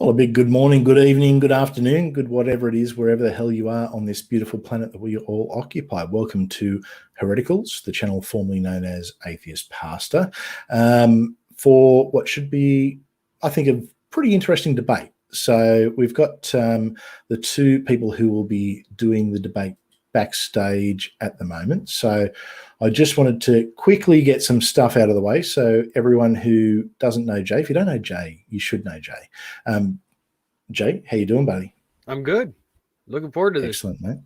Well, a big good morning, good evening, good afternoon, good whatever it is, wherever the hell you are on this beautiful planet that we all occupy. Welcome to Hereticals, the channel formerly known as Atheist Pastor, for what should be, I think, a pretty interesting debate. So we've got the two people who will be doing the debate backstage at the moment. So I just wanted to quickly get some stuff out of the way. So everyone who doesn't know Jay, if you don't know Jay, you should know Jay. Jay, how you doing, buddy? I'm good. Looking forward to this. Excellent, mate.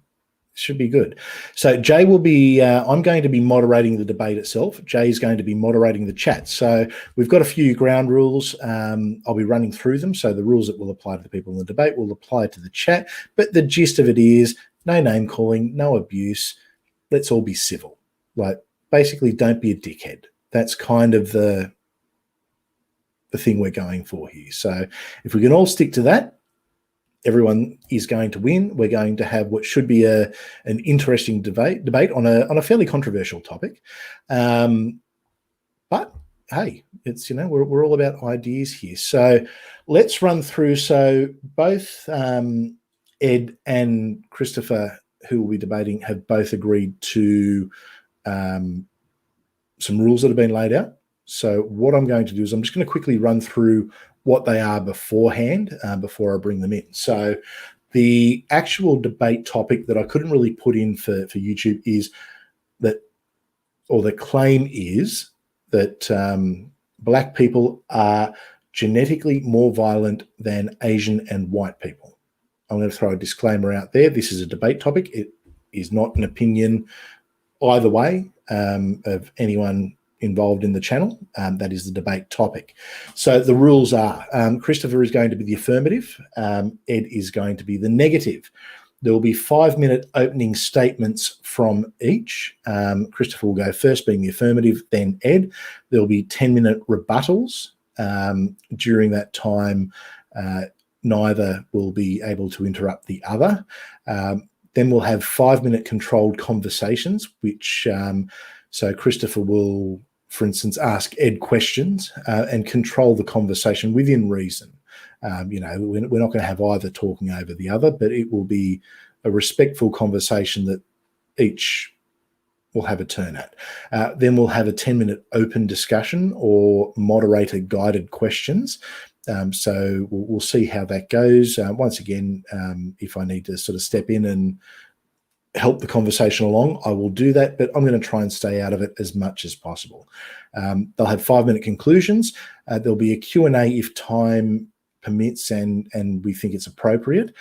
Should be good. So Jay will be, I'm going to be moderating the debate itself. Jay's going to be moderating the chat. So we've got a few ground rules. I'll be running through them. So the rules that will apply to the people in the debate will apply to the chat. But the gist of it is no name calling, no abuse. Let's all be civil. Like, basically, don't be a dickhead. That's kind of the thing we're going for here. So if we can all stick to that, everyone is going to win. We're going to have what should be an interesting debate on a fairly controversial topic. But hey, it's, we're all about ideas here. So let's run through. So both Ed and Christopher, who will be debating, have both agreed to some rules that have been laid out. So what I'm going to do is I'm just going to quickly run through what they are beforehand before I bring them in. So the actual debate topic that I couldn't really put in for YouTube is that, or the claim is that black people are genetically more violent than Asian and white people. I'm going to throw a disclaimer out there. This is a debate topic. It is not an opinion either way of anyone involved in the channel. That is the debate topic. So the rules are Christopher is going to be the affirmative. Ed is going to be the negative. There will be 5-minute opening statements from each. Christopher will go first, being the affirmative, then Ed. There will be 10-minute rebuttals. During that time, neither will be able to interrupt the other. Then we'll have 5-minute controlled conversations, which so Christopher will, for instance, ask Ed questions and control the conversation within reason. We're not going to have either talking over the other, but it will be a respectful conversation that each will have a turn at. Then we'll have a 10-minute open discussion or moderator-guided questions. So we'll see how that goes. Once again, if I need to sort of step in and help the conversation along, I will do that, but I'm going to try and stay out of it as much as possible. They'll have 5-minute conclusions. There'll be a Q&A if time permits and we think it's appropriate.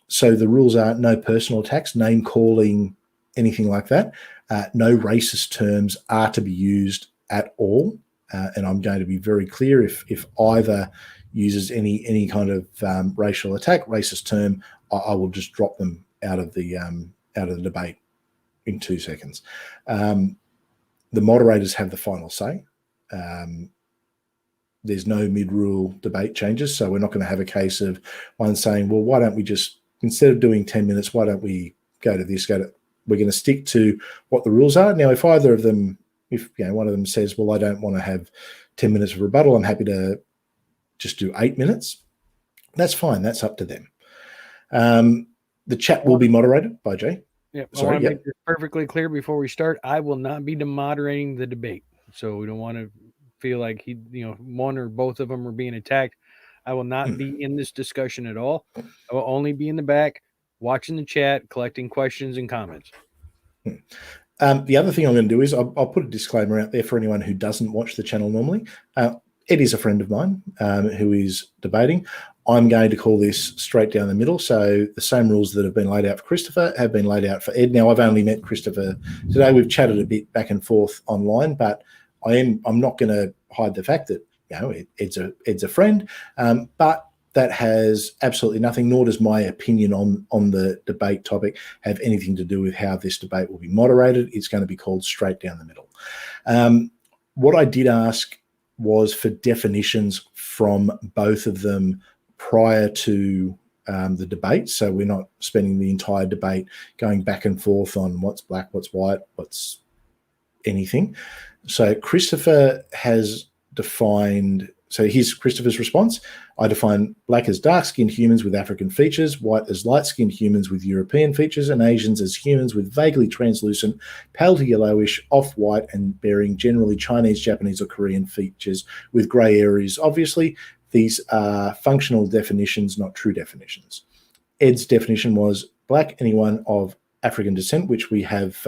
So the rules are no personal attacks, name calling, anything like that. No racist terms are to be used at all. And I'm going to be very clear if either uses any kind of racial attack, racist term, I will just drop them out of the debate in 2 seconds. The moderators have the final say. There's no mid-rule debate changes, so we're not going to have a case of one saying, well, why don't we just, instead of doing 10 minutes, why don't we go to this, we're going to stick to what the rules are. Now, if either of them, if one of them says, well, I don't want to have 10 minutes of rebuttal, I'm happy to just do 8 minutes, that's fine. That's up to them. The chat will be moderated by Jay. Yeah, I want to make this perfectly clear before we start. I will not be moderating the debate, so we don't want to feel like one or both of them are being attacked. I will not be in this discussion at all. I will only be in the back, watching the chat, collecting questions and comments. The other thing I'm going to do is I'll put a disclaimer out there for anyone who doesn't watch the channel normally. Ed is a friend of mine who is debating. I'm going to call this straight down the middle. So the same rules that have been laid out for Christopher have been laid out for Ed. Now, I've only met Christopher today. We've chatted a bit back and forth online, but I'm not going to hide the fact that Ed's a friend, but that has absolutely nothing, nor does my opinion on the debate topic have anything to do with how this debate will be moderated. It's going to be called straight down the middle. What I did ask was for definitions from both of them prior to the debate. So we're not spending the entire debate going back and forth on what's black, what's white, what's anything. So Christopher has defined, so here's Christopher's response. I define black as dark-skinned humans with African features, white as light-skinned humans with European features, and Asians as humans with vaguely translucent, pale to yellowish, off-white, and bearing generally Chinese, Japanese, or Korean features with grey areas. Obviously, these are functional definitions, not true definitions. Ed's definition was black, anyone of African descent, which we have,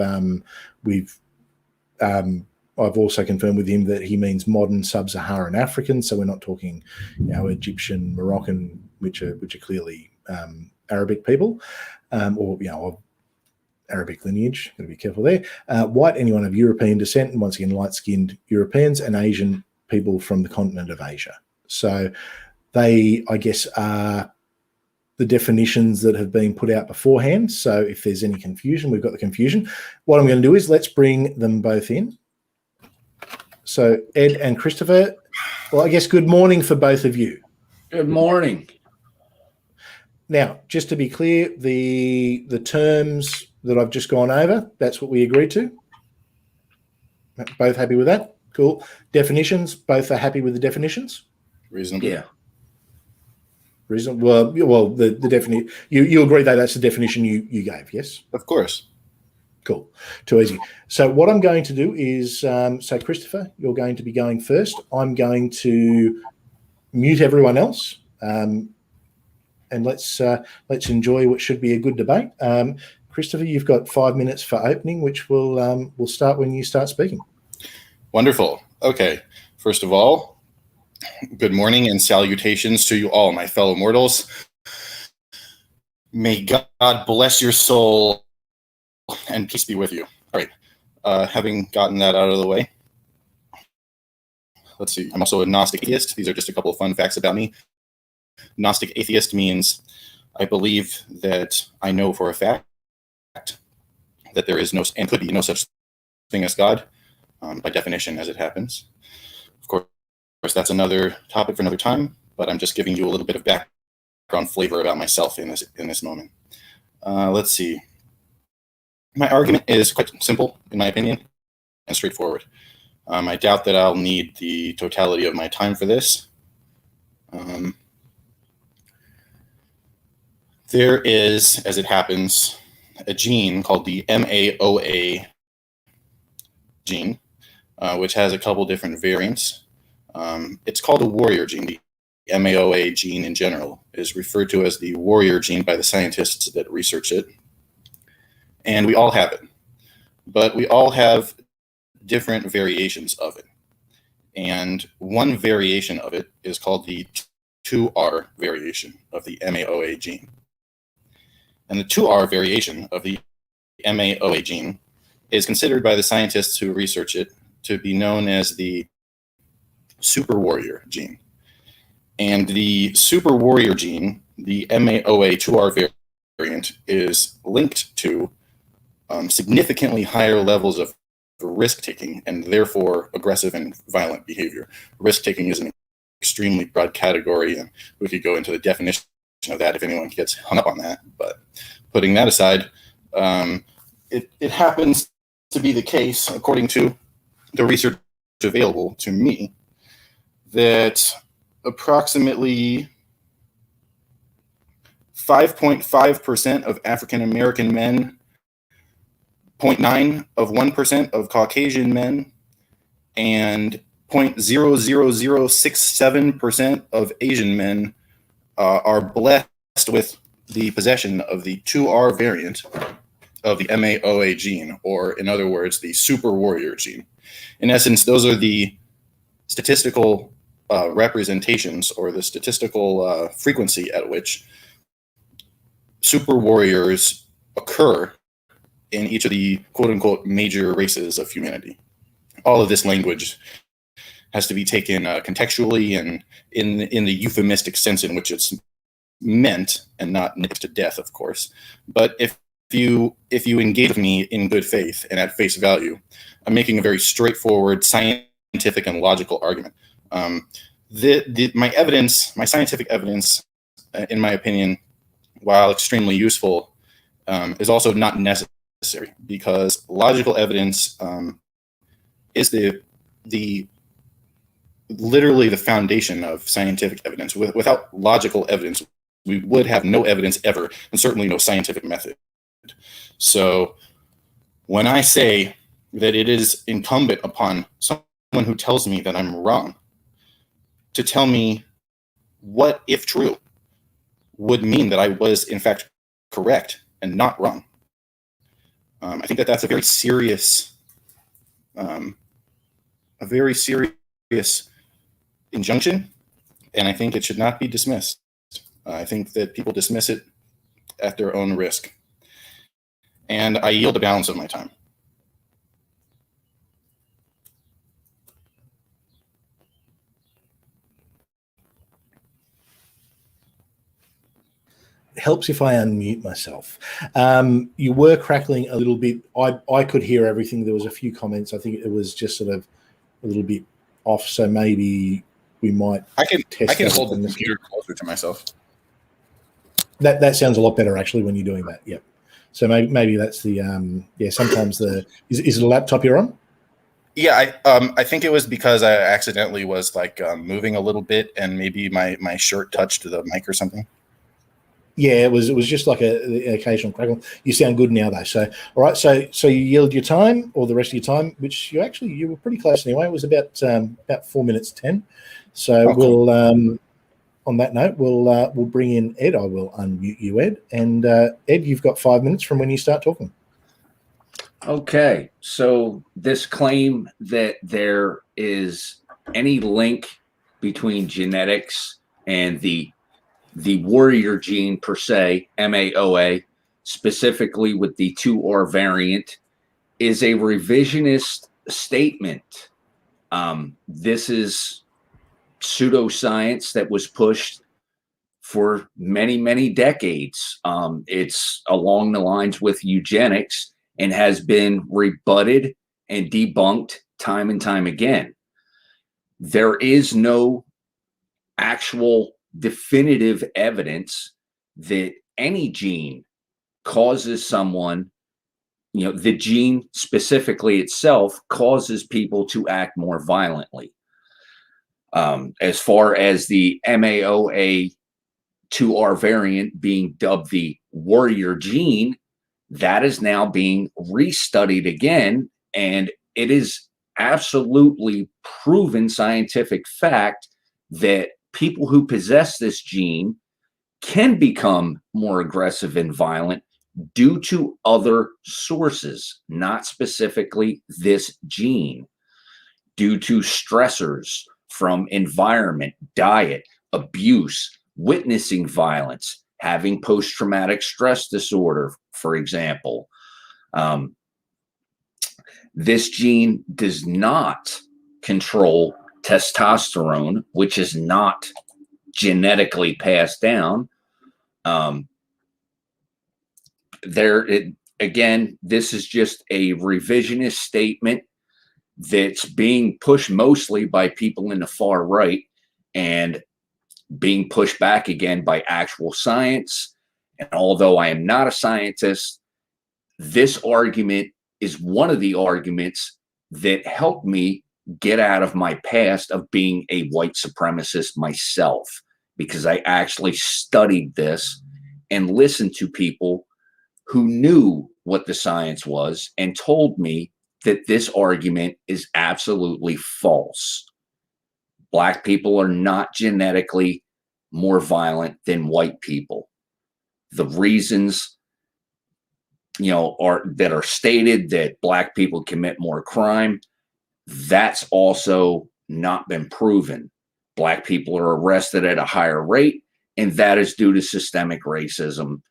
I've also confirmed with him that he means modern sub-Saharan African, so we're not talking, Egyptian, Moroccan, which are clearly Arabic people, or of Arabic lineage. Got to be careful there. White, anyone of European descent, and once again, light-skinned Europeans, and Asian people from the continent of Asia. So they, I guess, are the definitions that have been put out beforehand. So if there's any confusion, we've got the confusion. What I'm going to do is let's bring them both in. So Ed and Christopher, well, I guess good morning for both of you. Good morning. Now, just to be clear, the terms that I've just gone over, that's what we agreed to. Both happy with that? Cool. Definitions, both are happy with the definitions? Reasonable. Yeah. Reasonable. Well, the definition, you agree that that's the definition you gave, yes? Of course. Cool. Too easy. So what I'm going to do is, so Christopher, you're going to be going first. I'm going to mute everyone else, and let's enjoy what should be a good debate. Christopher, you've got 5 minutes for opening, which will start when you start speaking. Wonderful. Okay. First of all, good morning and salutations to you all, my fellow mortals. May God bless your soul and peace be with you. All right. Having gotten that out of the way, let's see. I'm also a Gnostic atheist. These are just a couple of fun facts about me. Gnostic atheist means I believe that I know for a fact that there is no and could be no such thing as God, by definition, as it happens. Of course, that's another topic for another time, but I'm just giving you a little bit of background flavor about myself in this moment. Let's see. My argument is quite simple, in my opinion, and straightforward. I doubt that I'll need the totality of my time for this. There is, as it happens, a gene called the MAOA gene, which has a couple different variants. It's called a warrior gene. The MAOA gene in general is referred to as the warrior gene by the scientists that research it. And we all have it, but we all have different variations of it. And one variation of it is called the 2R variation of the MAOA gene. And the 2R variation of the MAOA gene is considered by the scientists who research it to be known as the super warrior gene. And the super warrior gene, the MAOA 2R variant, is linked to significantly higher levels of risk-taking and therefore aggressive and violent behavior. Risk-taking is an extremely broad category, and we could go into the definition of that if anyone gets hung up on that. But putting that aside, it happens to be the case, according to the research available to me, that approximately 5.5% of African American men, 0.9% of Caucasian men, and 0.00067% of Asian men are blessed with the possession of the 2R variant of the MAOA gene, or in other words, the super warrior gene. In essence, those are the statistical representations, or the statistical frequency at which super warriors occur in each of the quote-unquote major races of humanity. All of this language has to be taken contextually and in the euphemistic sense in which it's meant, and not nipped to death, of course. But if you engage with me in good faith and at face value, I'm making a very straightforward, scientific and logical argument. My scientific evidence, in my opinion, while extremely useful, is also not necessary, because logical evidence is the literally the foundation of scientific evidence. Without logical evidence, we would have no evidence ever, and certainly no scientific method. So when I say that it is incumbent upon someone who tells me that I'm wrong to tell me what, if true, would mean that I was in fact correct and not wrong. I think that that's a very serious injunction, and I think it should not be dismissed. I think that people dismiss it at their own risk. And I yield the balance of my time. It helps if I unmute myself. You were crackling a little bit. I could hear everything. There was a few comments. I think it was just sort of a little bit off. So maybe we might. I can hold the computer closer to myself. That sounds a lot better actually when you're doing that. Yep. So maybe that's the sometimes is it a laptop you're on? Yeah, I think it was because I accidentally was like moving a little bit, and maybe my shirt touched the mic or something. Yeah, it was just like an occasional crackle. You sound good now though. So all right, so you yield your time or the rest of your time, which you were pretty close anyway. It was about 4 minutes 10. So cool. We'll on that note, we'll bring in Ed. I will unmute you, Ed. And Ed, you've got 5 minutes from when you start talking. Okay, so this claim that there is any link between genetics and the warrior gene per se, MAOA, specifically with the 2R variant, is a revisionist statement. This is pseudoscience that was pushed for many, many decades. It's along the lines with eugenics and has been rebutted and debunked time and time again. There is no actual definitive evidence that any gene causes someone, the gene specifically itself causes people to act more violently. As far as the MAOA 2R variant being dubbed the warrior gene, that is now being restudied again, and it is absolutely proven scientific fact that people who possess this gene can become more aggressive and violent due to other sources, not specifically this gene, due to stressors from environment, diet, abuse, witnessing violence, having post-traumatic stress disorder, for example. This gene does not control testosterone, which is not genetically passed down. Again, this is just a revisionist statement that's being pushed mostly by people in the far right and being pushed back again by actual science. And although I am not a scientist, this argument is one of the arguments that helped me get out of my past of being a white supremacist myself, because I actually studied this and listened to people who knew what the science was and told me that this argument is absolutely false. Black people are not genetically more violent than white people. The reasons, are stated that Black people commit more crime, that's also not been proven. Black people are arrested at a higher rate, and that is due to systemic racism,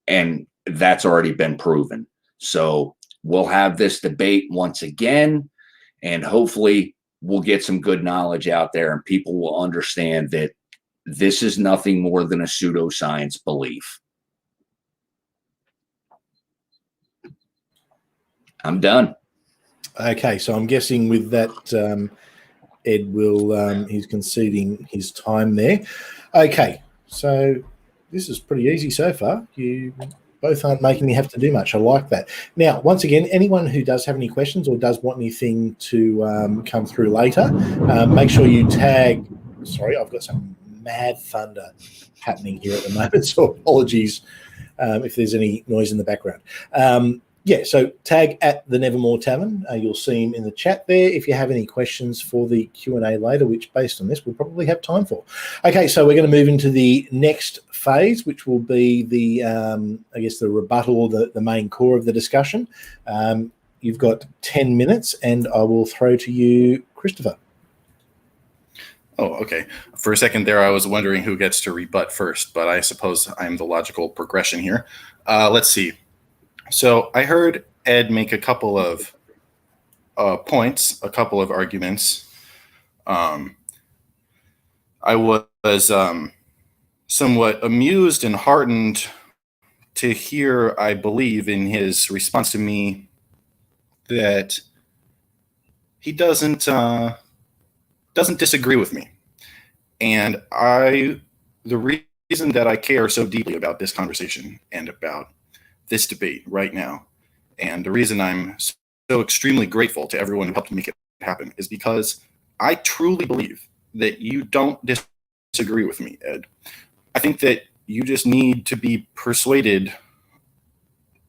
and that's already been proven. So we'll have this debate once again, and hopefully we'll get some good knowledge out there and people will understand that this is nothing more than a pseudoscience belief. I'm done. Okay, so I'm guessing with that, Ed will, he's conceding his time there. Okay, so this is pretty easy so far. You Both aren't making me have to do much. I like that. Now, once again, anyone who does have any questions or does want anything to come through later, make sure you tag. Sorry, I've got some mad thunder happening here at the moment, so apologies if there's any noise in the background. So tag at the Nevermore Tavern. You'll see him in the chat there if you have any questions for the Q&A later, which based on this, we'll probably have time for. Okay, so we're going to move into the next phase, which will be the, the rebuttal or the main core of the discussion. You've got 10 minutes and I will throw to you, Christopher. Oh, okay. For a second there, I was wondering who gets to rebut first, but I suppose I'm the logical progression here. Let's see. So I heard Ed make a couple of points, a couple of arguments. I was somewhat amused and heartened to hear, I believe, in his response to me that he doesn't disagree with me. And the reason that I care so deeply about this conversation and about this debate right now, and the reason I'm so extremely grateful to everyone who helped make it happen, is because I truly believe that you don't disagree with me, Ed. I think that you just need to be persuaded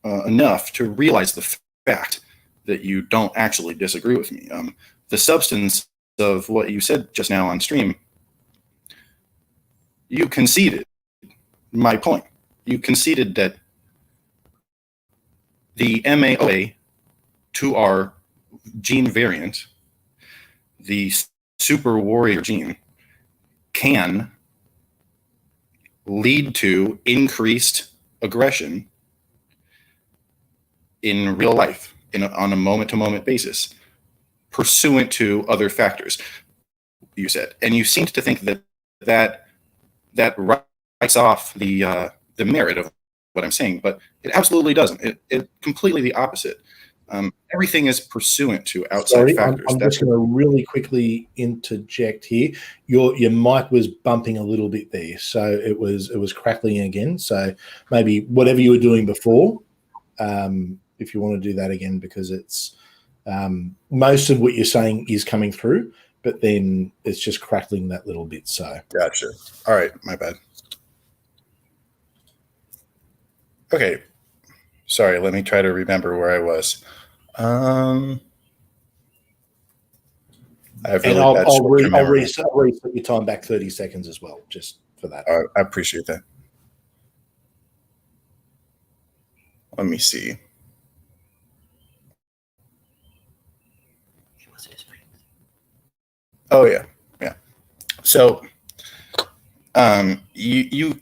enough to realize the fact that you don't actually disagree with me. The substance of what you said just now on stream, you conceded my point. You conceded that the MAOA to our gene variant, the super warrior gene, can lead to increased aggression in real life on a moment-to-moment basis, pursuant to other factors, you said. And you seemed to think that writes off the merit of what I'm saying, but it absolutely doesn't. It completely the opposite. Everything is pursuant to outside factors. I'm just going to really quickly interject here. Your mic was bumping a little bit there, so it was crackling again. So maybe whatever you were doing before, if you want to do that again, because it's most of what you're saying is coming through, but then it's just crackling that little bit. So gotcha. All right, my bad. Okay, sorry. Let me try to remember where I was. I'll reset your time back 30 seconds as well, just for that. I appreciate that. Let me see. Oh yeah. So, you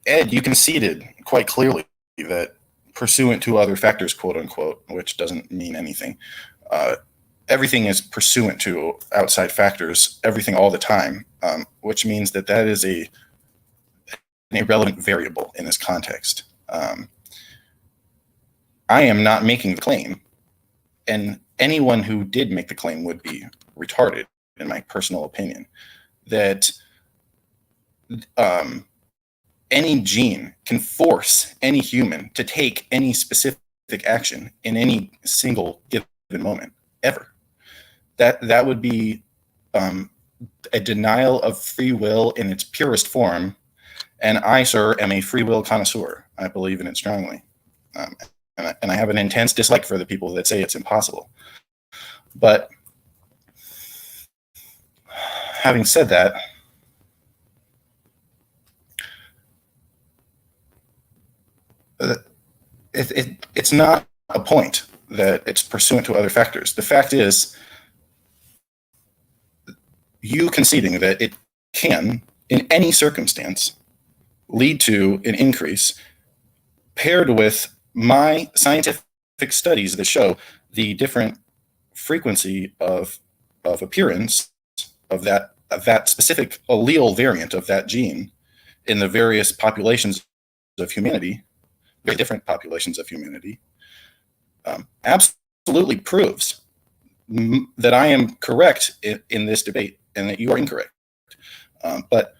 Ed, you conceded quite clearly that pursuant to other factors, quote unquote, which doesn't mean anything. Everything is pursuant to outside factors, everything all the time, which means that is an irrelevant variable in this context. I am not making the claim, and anyone who did make the claim would be retarded, in my personal opinion, that any gene can force any human to take any specific action in any single given moment, ever. That would be a denial of free will in its purest form. And I, sir, am a free will connoisseur. I believe in it strongly. And I have an intense dislike for the people that say it's impossible. But having said that, it's not a point that it's pursuant to other factors. The fact is, you conceding that it can, in any circumstance, lead to an increase, paired with my scientific studies that show the different frequency of appearance of that specific allele variant of that gene in the various populations of humanity, very different populations of humanity, absolutely proves that I am correct in this debate and that you are incorrect. But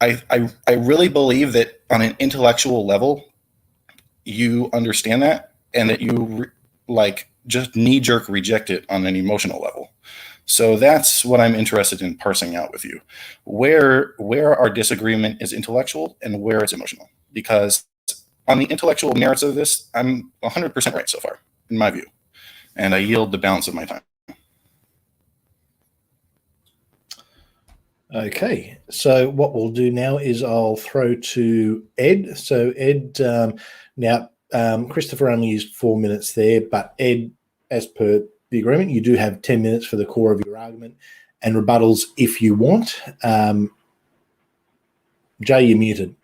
I really believe that on an intellectual level, you understand that and that you just knee-jerk reject it on an emotional level. So that's what I'm interested in parsing out with you. Where our disagreement is intellectual and where it's emotional. Because on the intellectual merits of this, I'm 100% right so far, in my view. And I yield the balance of my time. Okay, so what we'll do now is I'll throw to Ed. So Ed, now Christopher only used 4 minutes there, but Ed, as per the agreement, you do have 10 minutes for the core of your argument and rebuttals if you want. Jay, you're muted.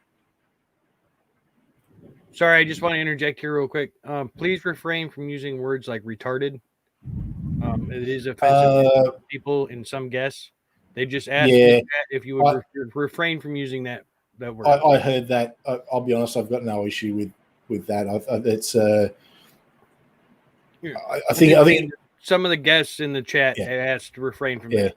Sorry, I just want to interject here real quick. Please refrain from using words like retarded. It is offensive to people in some guests. They just asked me if you would refrain from using that word. I heard that. I'll be honest, I've got no issue with that. I think some of the guests in the chat asked to refrain from that.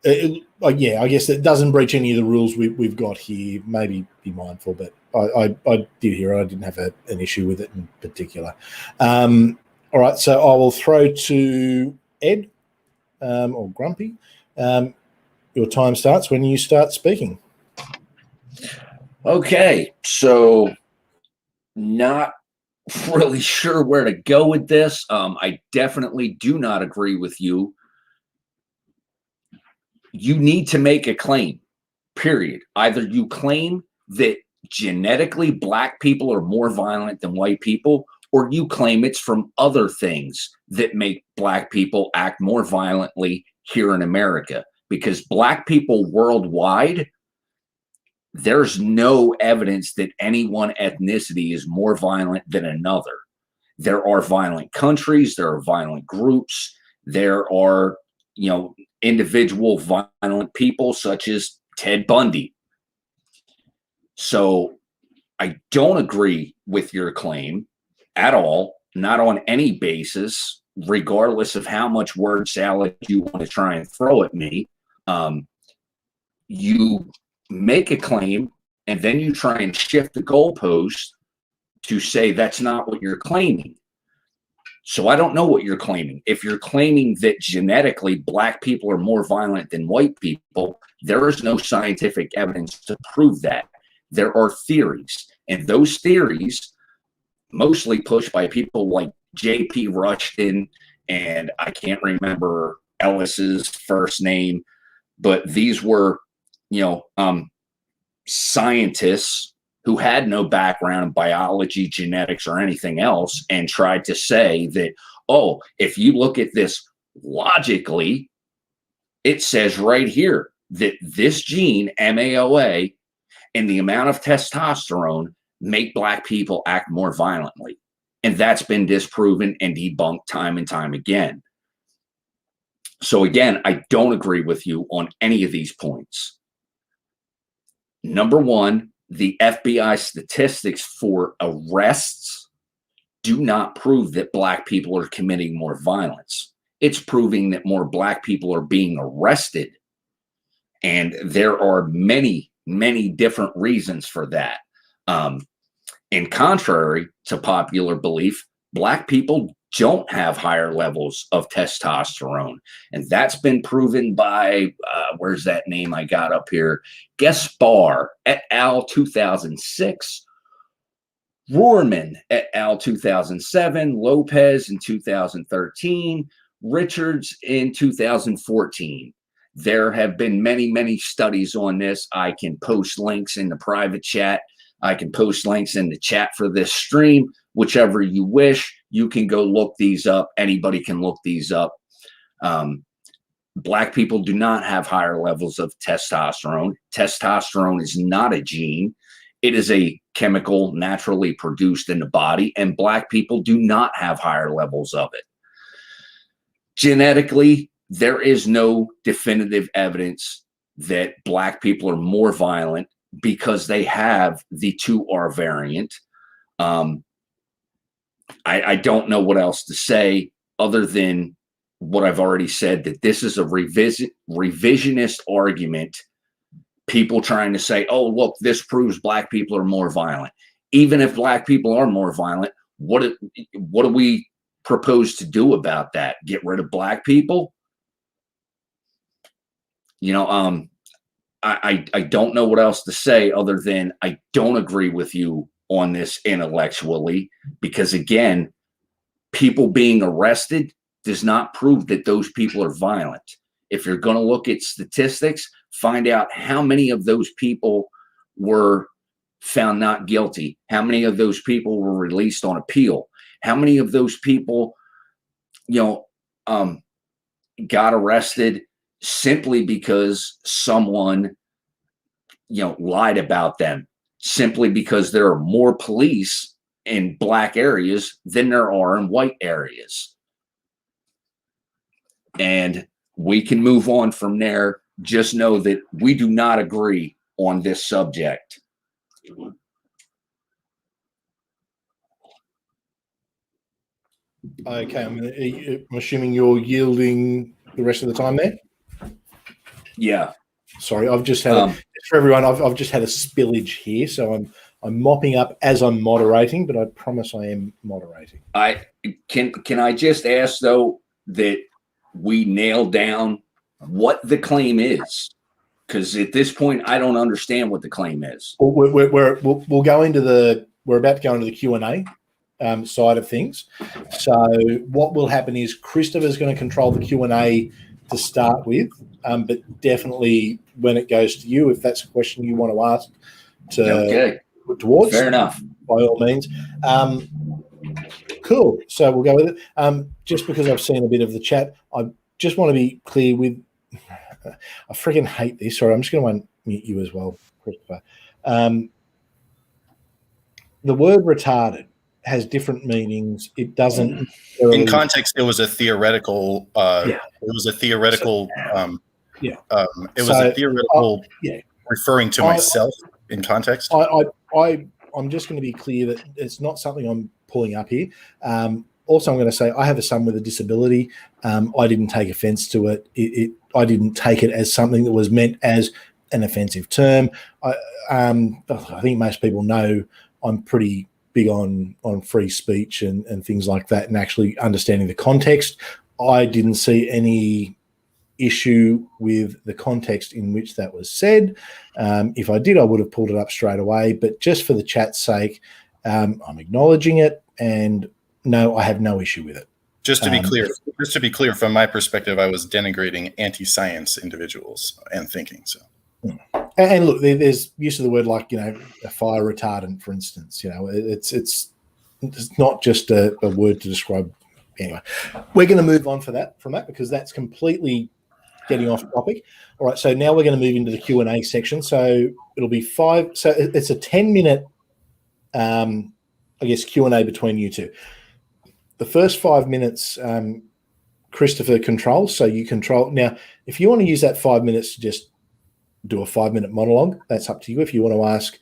I guess it doesn't breach any of the rules we've got here. Maybe be mindful, but I did hear it. I didn't have an issue with it in particular. All right, so I will throw to Ed or Grumpy. Your time starts when you start speaking. Okay, so not really sure where to go with this. I definitely do not agree with you. You need to make a claim, period. Either you claim that genetically black people are more violent than white people, or you claim it's from other things that make black people act more violently here in America. Because black people worldwide, there's no evidence that any one ethnicity is more violent than another. There are violent countries, there are violent groups, there are, individual violent people such as Ted Bundy. So I don't agree with your claim at all, not on any basis, regardless of how much word salad you want to try and throw at me. You make a claim and then you try and shift the goalpost to say that's not what you're claiming. So I don't know what you're claiming. If you're claiming that genetically black people are more violent than white people, there is no scientific evidence to prove that. There are theories, and those theories mostly pushed by people like J.P. Rushton, and I can't remember Ellis's first name, but these were, scientists who had no background in biology, genetics, or anything else, and tried to say that, oh, if you look at this logically, it says right here that this gene, MAOA, and the amount of testosterone make black people act more violently. And that's been disproven and debunked time and time again. So again, I don't agree with you on any of these points. Number one, the FBI statistics for arrests do not prove that black people are committing more violence. It's proving that more black people are being arrested. And there are many, many different reasons for that. In contrary to popular belief, black people don't have higher levels of testosterone. And that's been proven by, where's that name I got up here? Gaspar et al. 2006, Rohrman et al. 2007, Lopez in 2013, Richards in 2014. There have been many, many studies on this. I can post links in the private chat. I can post links in the chat for this stream, whichever you wish. You can go look these up. Anybody can look these up. Black people do not have higher levels of testosterone. Testosterone is not a gene. It is a chemical naturally produced in the body, and black people do not have higher levels of it. Genetically, there is no definitive evidence that black people are more violent because they have the 2R variant. I don't know what else to say other than what I've already said, that this is a revisionist argument. People trying to say, oh, look, this proves black people are more violent. even if black people are more violent, what do we propose to do about that? Get rid of black people? I don't know what else to say other than I don't agree with you on this intellectually, because again, people being arrested does not prove that those people are violent. If you're going to look at statistics, find out how many of those people were found not guilty, how many of those people were released on appeal, how many of those people, got arrested simply because someone, lied about them, simply because there are more police in black areas than there are in white areas. And we can move on from there. Just know that we do not agree on this subject. Okay, I'm assuming you're yielding the rest of the time there. Yeah. Sorry, I've just had for everyone. I've just had a spillage here, so I'm mopping up as I'm moderating. But I promise I am moderating. Can I just ask though that we nail down what the claim is, because at this point I don't understand what the claim is. We'll go into we're about to go into the Q&A side of things. So what will happen is Christopher's going to control the Q&A to start with, but definitely when it goes to you, if that's a question you want to ask to put towards, fair enough, by all means. Cool. So we'll go with it. Just because I've seen a bit of the chat, I just want to be clear with. I freaking hate this. Sorry, I'm just going to unmute you as well, Christopher. The word retarded has different meanings. It doesn't. In context, it was a theoretical. It was a theoretical. It was a theoretical referring to myself in context. I'm just going to be clear that it's not something I'm pulling up here. Also, I'm going to say I have a son with a disability. I didn't take offense to it. I didn't take it as something that was meant as an offensive term. I think most people know I'm pretty big on free speech and things like that, and actually understanding the context. I didn't see any issue with the context in which that was said. If I did, I would have pulled it up straight away. But just for the chat's sake, I'm acknowledging it, and no, I have no issue with it. Just to be clear, from my perspective, I was denigrating anti-science individuals and thinking so. And look, there's use of the word like a fire retardant, for instance. It's not just a word to describe. Anyway, we're going to move on from that because that's completely getting off topic. All right, so now we're going to move into the Q&A section. So it'll be 5. So it's a 10-minute, Q&A between you two. The first 5 minutes, Christopher controls. So you control. Now, if you want to use that 5 minutes to just do a 5-minute monologue, that's up to you. If you want to ask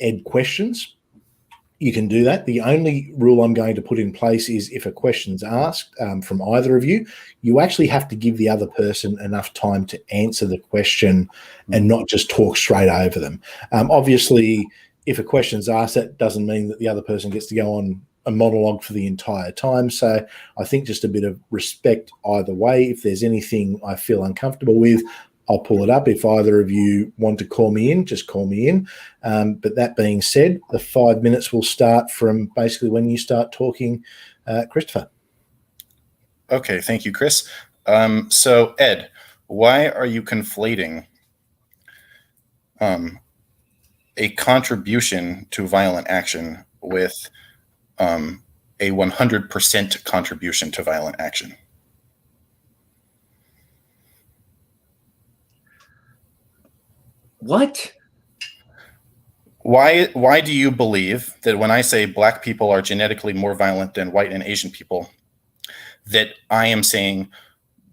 Ed questions, you can do that. The only rule I'm going to put in place is if a question's asked from either of you, you actually have to give the other person enough time to answer the question and not just talk straight over them. Obviously, if a question's asked, that doesn't mean that the other person gets to go on a monologue for the entire time. So I think just a bit of respect either way. If there's anything I feel uncomfortable with, I'll pull it up. If either of you want to call me in, just call me in. But that being said, the 5 minutes will start from basically when you start talking, Christopher. Okay, thank you, Chris. So, Ed, why are you conflating a contribution to violent action with a 100% contribution to violent action? What? Why do you believe that when I say black people are genetically more violent than white and Asian people, that I am saying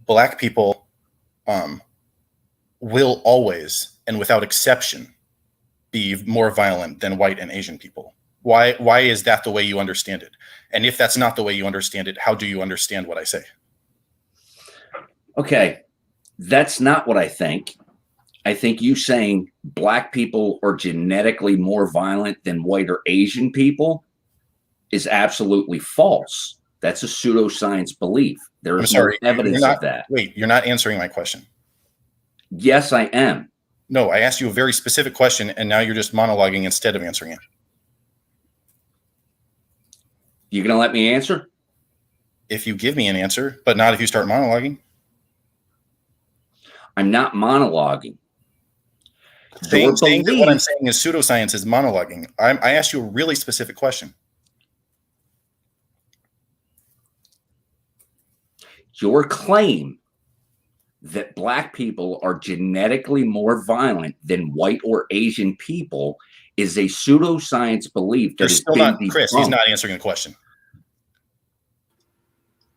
black people will always and without exception be more violent than white and Asian people? Why is that the way you understand it? And if that's not the way you understand it, how do you understand what I say? Okay, that's not what I think. I think you saying black people are genetically more violent than white or Asian people is absolutely false. That's a pseudoscience belief. There I'm is sorry. no evidence of that. Wait, you're not answering my question. Yes, I am. No, I asked you a very specific question, and now you're just monologuing instead of answering it. You going to let me answer? If you give me an answer, but not if you start monologuing. I'm not monologuing. Saying that what I'm saying is pseudoscience is monologuing. I asked you a really specific question. Your claim that black people are genetically more violent than white or Asian people is a pseudoscience belief that has been debunked. Chris, he's not answering the question.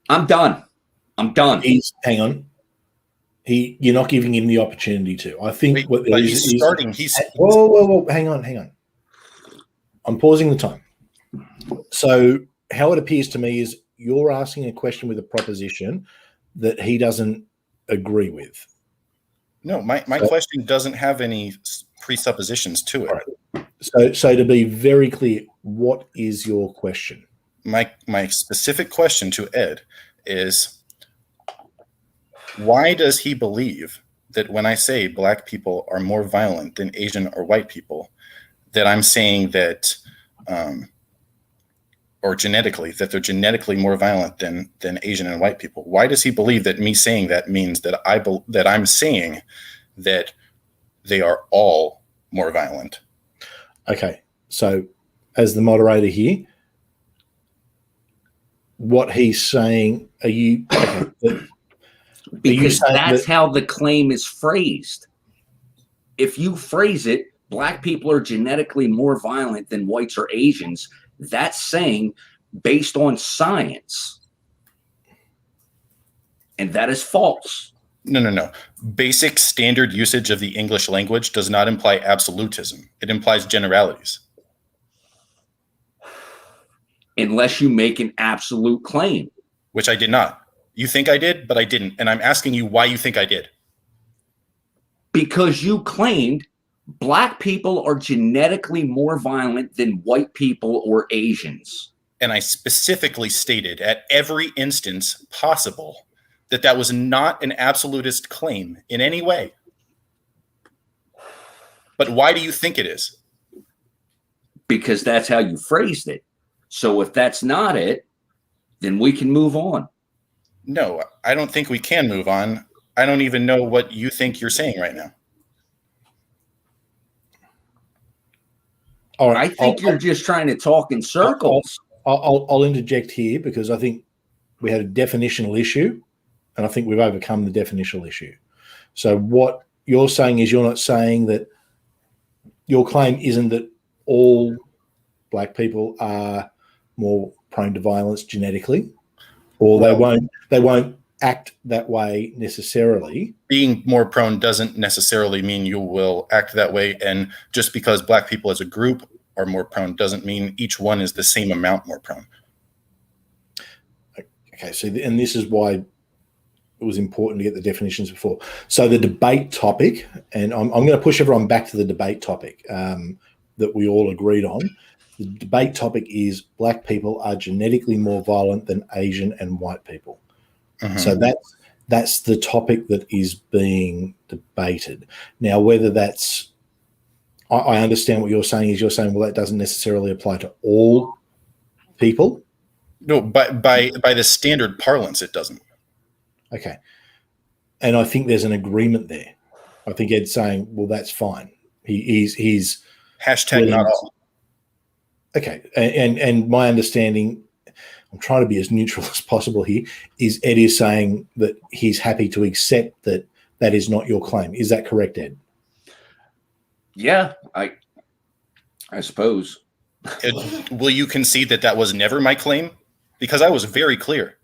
I'm done. Hang on. You're not giving him the opportunity to. I think what there is. Whoa. Hang on. I'm pausing the time. So how it appears to me is you're asking a question with a proposition that he doesn't agree with. No, my question doesn't have any presuppositions to it. Right. So to be very clear, what is your question? My specific question to Ed is, why does he believe that when I say black people are more violent than Asian or white people, that I'm saying that, or genetically, that they're genetically more violent than Asian and white people? Why does he believe that me saying that means that I'm saying that they are all more violent? Okay, so as the moderator here, what he's saying, because that's how the claim is phrased. If you phrase it, black people are genetically more violent than whites or Asians, that's saying based on science. And that is false. No. Basic standard usage of the English language does not imply absolutism. It implies generalities. Unless you make an absolute claim. Which I did not. You think I did, but I didn't. And I'm asking you why you think I did. Because you claimed black people are genetically more violent than white people or Asians. And I specifically stated at every instance possible that was not an absolutist claim in any way. But why do you think it is? Because that's how you phrased it. So if that's not it, then we can move on. No, I don't think we can move on. I don't even know what you think you're saying right now. All right, I think you're just trying to talk in circles. I'll interject here because I think we had a definitional issue, and I think we've overcome the definitional issue. So what you're saying is you're not saying that your claim isn't that all black people are more prone to violence genetically, or they won't act that way necessarily. Being more prone doesn't necessarily mean you will act that way, and just because black people as a group are more prone doesn't mean each one is the same amount more prone. Okay, so and this is why it was important to get the definitions before. So the debate topic, and I'm going to push everyone back to the debate topic that we all agreed on. The debate topic is black people are genetically more violent than Asian and white people. Mm-hmm. So that's the topic that is being debated. Now, whether that's, I understand what you're saying is you're saying, well, that doesn't necessarily apply to all people. No, by the standard parlance, it doesn't. Okay. And I think there's an agreement there. I think Ed's saying, well, that's fine. He's hashtag not all. Okay. And my understanding, I'm trying to be as neutral as possible here, is Ed is saying that he's happy to accept that that is not your claim. Is that correct, Ed? Yeah, I suppose. Will you concede that was never my claim? Because I was very clear.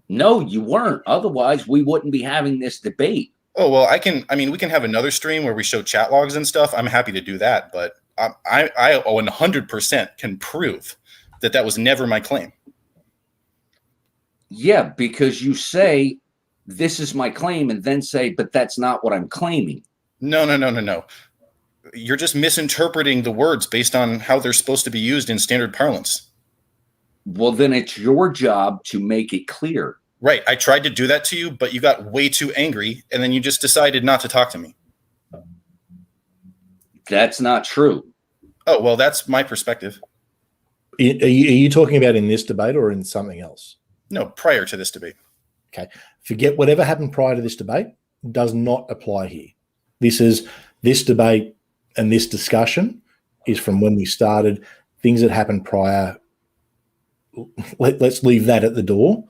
No, you weren't. Otherwise, we wouldn't be having this debate. Oh, well, we can have another stream where we show chat logs and stuff. I'm happy to do that, but I 100% can prove that was never my claim. Yeah, because you say, this is my claim, and then say, but that's not what I'm claiming. No. You're just misinterpreting the words based on how they're supposed to be used in standard parlance. Well, then it's your job to make it clear. Right. I tried to do that to you, but you got way too angry, and then you just decided not to talk to me. That's not true. Oh, well, that's my perspective. Are you talking about in this debate or in something else? No, prior to this debate. Okay. Forget whatever happened prior to this debate does not apply here. This debate and this discussion is from when we started. Things that happened prior, let's leave that at the door.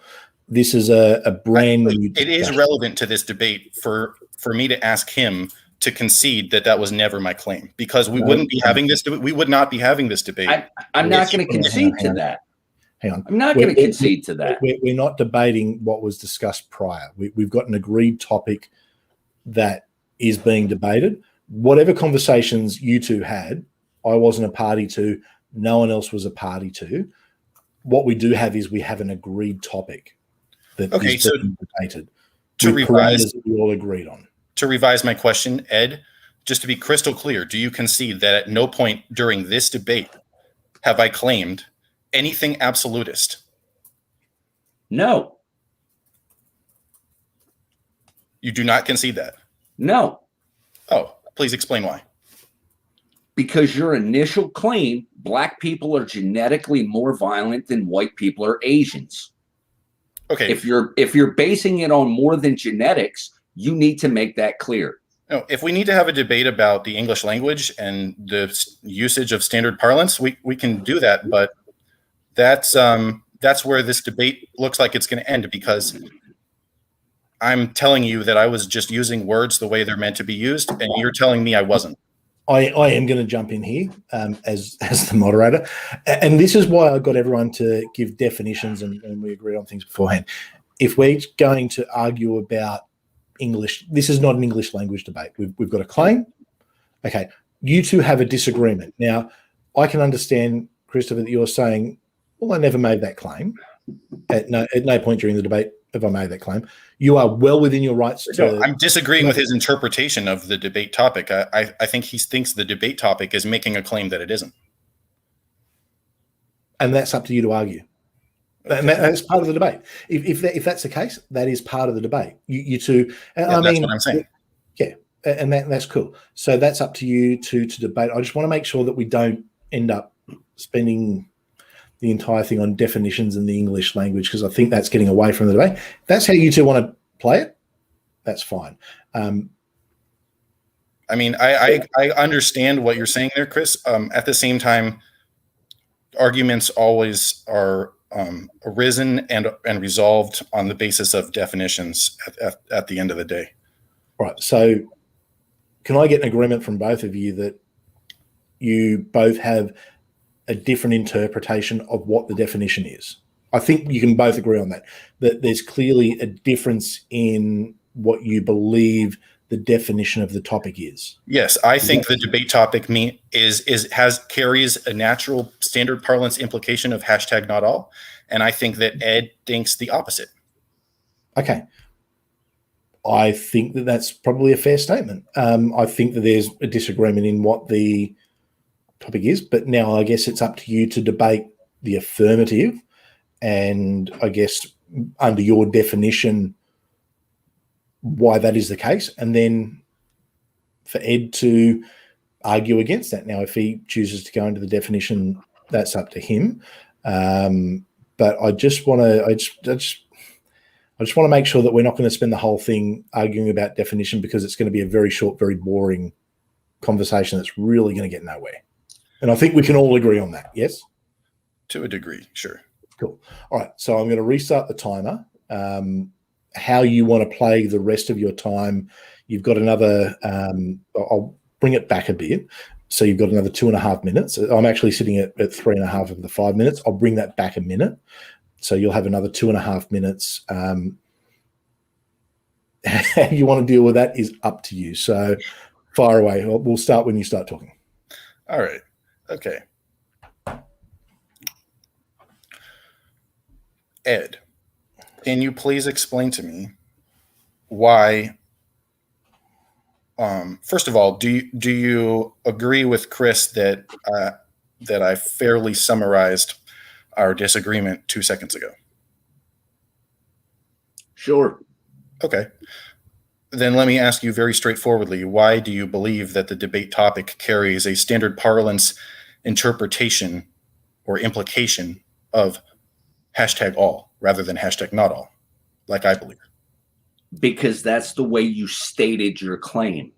This is a brand new It is relevant to this debate for me to ask him to concede that was never my claim, because we wouldn't be having this. We would not be having this debate. I'm not going to concede to that. Hang on. I'm not going to concede to that. We're not debating what was discussed prior. We've got an agreed topic that is being debated. Whatever conversations you two had, I wasn't a party to. No one else was a party to. What we do have is we have an agreed topic that is being debated. To revise, that we all agreed on. To revise my question, Ed, just to be crystal clear, do you concede that at no point during this debate have I claimed anything absolutist? No. You do not concede that? No. Oh, please explain why. Because your initial claim, black people are genetically more violent than white people or Asians. Okay. If you're basing it on more than genetics, you need to make that clear. No, if we need to have a debate about the English language and the usage of standard parlance, we can do that, but that's where this debate looks like it's going to end, because I'm telling you that I was just using words the way they're meant to be used, and you're telling me I wasn't. I am going to jump in here as the moderator, and this is why I got everyone to give definitions, and we agreed on things beforehand. If we're going to argue about English, this is not an English language debate. We've got a claim. Okay, you two have a disagreement. Now, I can understand, Christopher, that you're saying, well, I never made that claim. At no point during the debate have I made that claim. You are well within your rights to... No, I'm disagreeing with his interpretation of the debate topic. I think he thinks the debate topic is making a claim that it isn't. And that's up to you to argue. Okay. And that's part of the debate. If that's the case, that is part of the debate. You two... that's what I'm saying. Yeah, and that's cool. So that's up to you to debate. I just want to make sure that we don't end up spending the entire thing on definitions in the English language, because I think that's getting away from the debate. If that's how you two want to play it, that's fine. I mean, I understand what you're saying there, Chris. At the same time, arguments always are arisen and resolved on the basis of definitions at the end of the day. Right. So can I get an agreement from both of you that you both have a different interpretation of what the definition is? I think you can both agree on that there's clearly a difference in what you believe the definition of the topic is. Yes, I think the debate topic carries a natural standard parlance implication of hashtag not all, and I think that Ed thinks the opposite. Okay. I think that that's probably a fair statement. I think that there's a disagreement in what the topic is, but now I guess it's up to you to debate the affirmative, and I guess under your definition why that is the case, and then for Ed to argue against that. Now, if he chooses to go into the definition, that's up to him. But I just want to make sure that we're not going to spend the whole thing arguing about definition, because it's going to be a very short, very boring conversation that's really going to get nowhere. And I think we can all agree on that, yes? To a degree, sure. Cool. All right, so I'm going to restart the timer. How you want to play the rest of your time, you've got another, I'll bring it back a bit. So you've got another 2.5 minutes. I'm actually sitting at 3.5 of the 5 minutes. I'll bring that back a minute. So you'll have another 2.5 minutes. How you want to deal with that is up to you. So fire away. We'll start when you start talking. All right. Okay. Ed, can you please explain to me why First of all, do you agree with Chris that that I fairly summarized our disagreement 2 seconds ago? Sure. Okay. Then let me ask you very straightforwardly, why do you believe that the debate topic carries a standard parlance interpretation or implication of hashtag all rather than hashtag not all, like I believe? Because that's the way you stated your claim.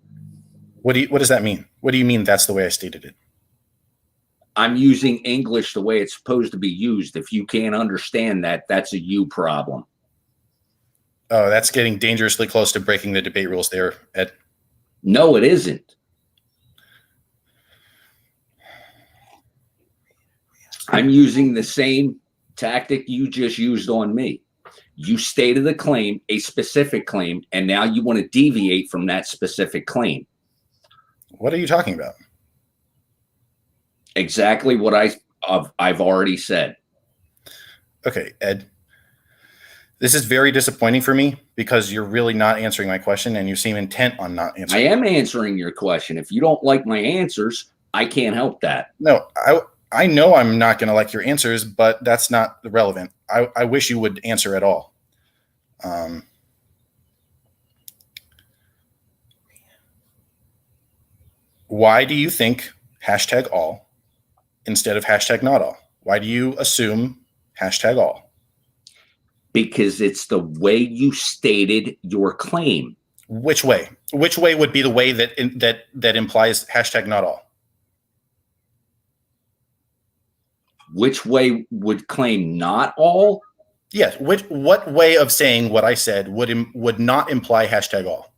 What does that mean? What do you mean that's the way I stated it? I'm using English the way it's supposed to be used. If you can't understand that, that's a you problem. Oh, that's getting dangerously close to breaking the debate rules there, Ed. No, it isn't. I'm using the same tactic you just used on me. You stated a claim, a specific claim, and now you want to deviate from that specific claim. What are you talking about? Exactly what I've already said. Okay, Ed. This is very disappointing for me because you're really not answering my question and you seem intent on not answering. I am answering your question. If you don't like my answers, I can't help that. No, I know I'm not going to like your answers, but that's not relevant. I wish you would answer at all. Why do you think hashtag all instead of hashtag not all? Why do you assume hashtag all? Because it's the way you stated your claim. Which way? Which way would be the way that implies hashtag not all? Which way would claim not all? Yes. What way of saying what I said would not imply hashtag all?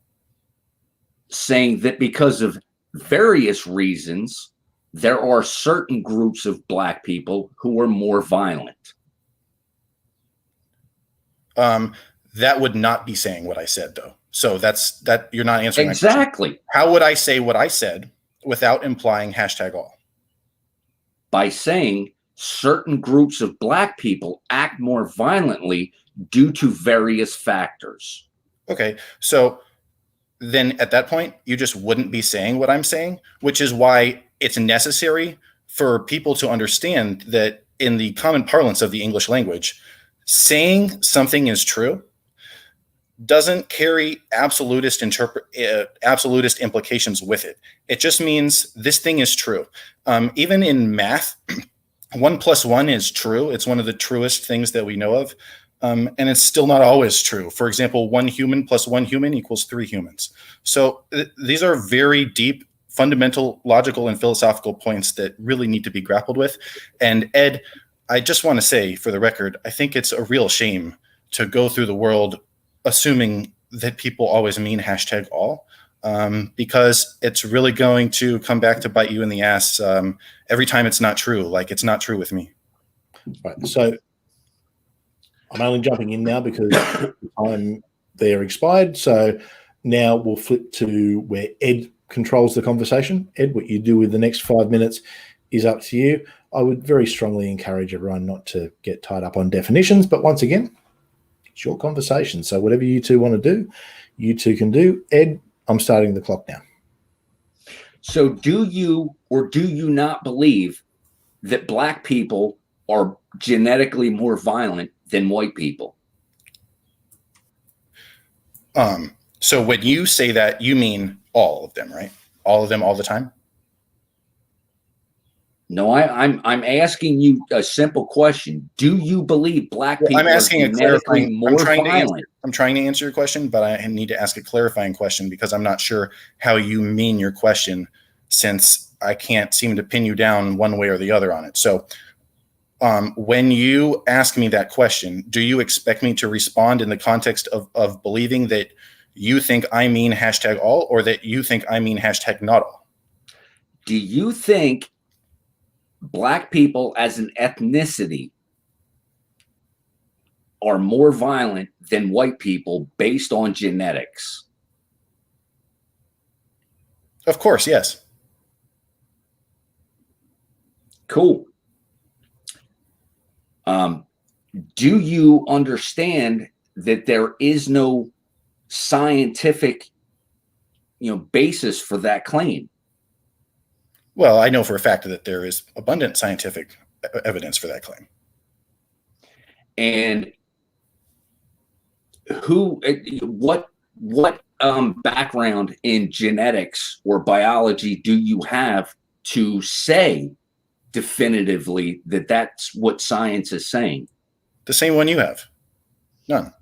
Saying that because of various reasons, there are certain groups of Black people who are more violent. That would not be saying what I said, though. So that you're not answering exactly. My question. How would I say what I said without implying hashtag all? By saying certain groups of Black people act more violently due to various factors. Okay, so then at that point, you just wouldn't be saying what I'm saying, which is why it's necessary for people to understand that in the common parlance of the English language, saying something is true doesn't carry absolutist implications with it. It just means this thing is true. Even in math, 1 + 1 is true. It's one of the truest things that we know of. And it's still not always true. For example, 1 human + 1 human = 3 humans. So these are very deep, fundamental, logical, and philosophical points that really need to be grappled with. And Ed, I just want to say, for the record, I think it's a real shame to go through the world assuming that people always mean hashtag all, because it's really going to come back to bite you in the ass every time it's not true. Like it's not true with me. Right. So I'm only jumping in now because time there expired. So now we'll flip to where Ed controls the conversation. Ed, what you do with the next 5 minutes is up to you. I would very strongly encourage everyone not to get tied up on definitions, but once again, it's your conversation. So whatever you two want to do, you two can do. Ed, I'm starting the clock now. So do you or do you not believe that Black people are genetically more violent than white people? So when you say that, you mean all of them, right? All of them all the time? No, I'm asking you a simple question. Do you believe Black people I'm asking are genetically more violent? I'm trying to answer your question, but I need to ask a clarifying question because I'm not sure how you mean your question, since I can't seem to pin you down one way or the other on it. So when you ask me that question, do you expect me to respond in the context of believing that you think I mean hashtag all, or that you think I mean hashtag not all? Do you think Black people as an ethnicity are more violent than white people based on genetics? Of course, yes. Cool. Do you understand that there is no scientific, basis for that claim. Well, I know for a fact that there is abundant scientific evidence for that claim. And what background in genetics or biology do you have to say definitively that that's what science is saying? The same one you have. None.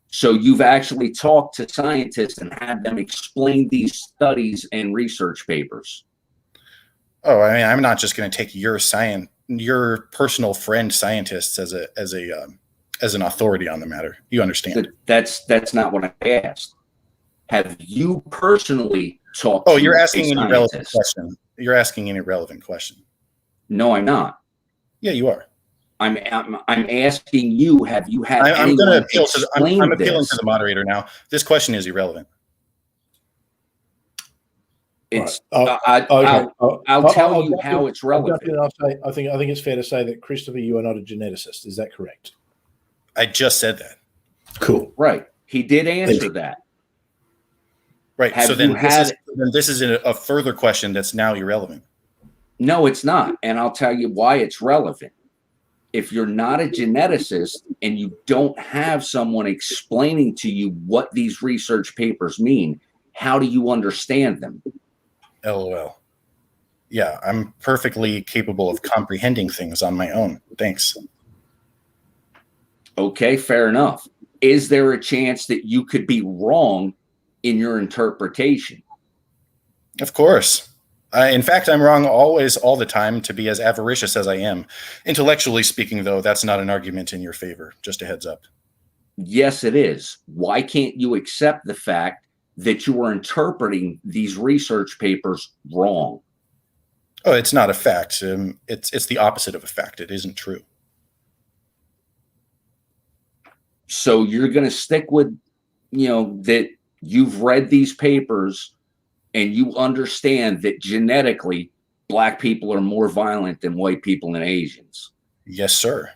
So you've actually talked to scientists and had them explain these studies and research papers. Oh, I mean, I'm not just going to take your personal friend scientists as an authority on the matter. You understand? That's not what I asked. Have you personally talked? Oh, you're asking an irrelevant question. You're asking an irrelevant question. No, I'm not. Yeah, you are. I'm asking you. Have you had? I'm going to appeal to. I'm appealing to the moderator now. This question is irrelevant. It's. I'll tell you how it's relevant. I think it's fair to say that, Christopher, you are not a geneticist. Is that correct? I just said that. Cool. Right. He did answer that. Right. So then this is a further question that's now irrelevant. No, it's not. And I'll tell you why it's relevant. If you're not a geneticist and you don't have someone explaining to you what these research papers mean, how do you understand them? LOL. Yeah, I'm perfectly capable of comprehending things on my own. Thanks. Okay, fair enough. Is there a chance that you could be wrong in your interpretation? Of course. In fact, I'm wrong always, all the time, to be as avaricious as I am. Intellectually speaking, though, that's not an argument in your favor. Just a heads up. Yes, it is. Why can't you accept the fact that you are interpreting these research papers wrong? Oh, it's not a fact. It's the opposite of a fact. It isn't true. So you're going to stick with, that you've read these papers and you understand that genetically black people are more violent than white people and Asians. Yes, sir.